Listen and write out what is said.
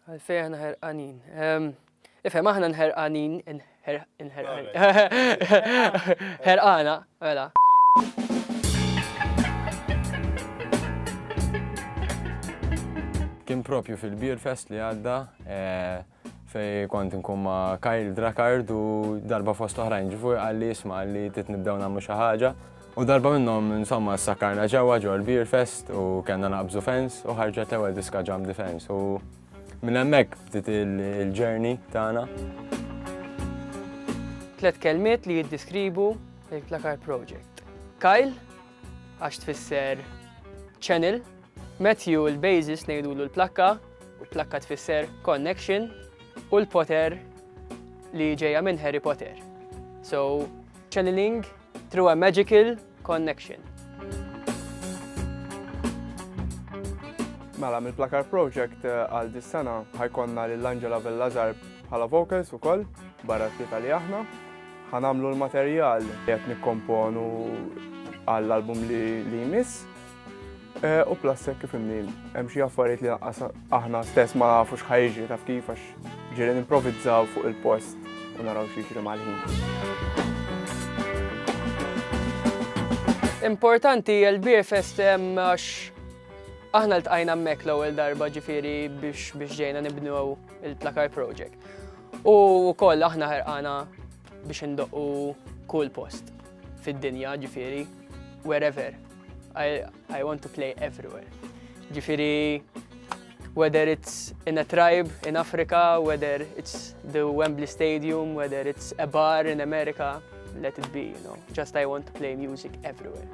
Għalfej aħna ħerqanin. Ifhem aħna nħerqanin, ħerqana, mela. Kien propju fil-Beer Fest li għadda, fej kont nkun ma' Kyle Drakard u darba fost oħrajn ġifu għalli isma' għalli titnibdew nagħmlu xi ħaġa. U darba minnhom insomma sakkarna ġewwa l-Beer Fest u kellna naqbżu fens u ħarġet l-ewwel diska Jump the Fence. U minn hemmhekk bdiet il-journey tagħna. 3 kelmiet li jiddeskribu il-Plakar Project. Kyle, għax tfisser channel, Matthew il-basis ngħidulu l-plakka, u plakka tfisser connection, u l-Potter li ġejja minn Harry Potter. So, channeling through a magical connection. Mela, mill-Plakar Project għal dis-sena ħajkonna lill-Angela Vellazar bħala vocals ukoll, barra t-tlieta li aħna. Ħanamlu l-materjal li qed nikkomponu għall-album li jmiss. U plastek kif imni, hemm xi affarijiet li aħna stess ma nafux ħajġri taf kif għax ġieli nimprovizzaw fuq il-post u naraw xi jiġri mal-ħin. Importanti l-Beer Fest għax aħna ltqajna hemmhekk l-ewwel darba ġifieri biex ġejna nibnew il-Plakar Project. U wkoll aħna ħerqana biex indoqqu kull post fid-dinja ġifieri wherever. I want to play everywhere. Ġifieri whether it's in a tribe in Africa, whether it's the Wembley Stadium, whether it's a bar in America, let it be, you know. Just I want to play music everywhere.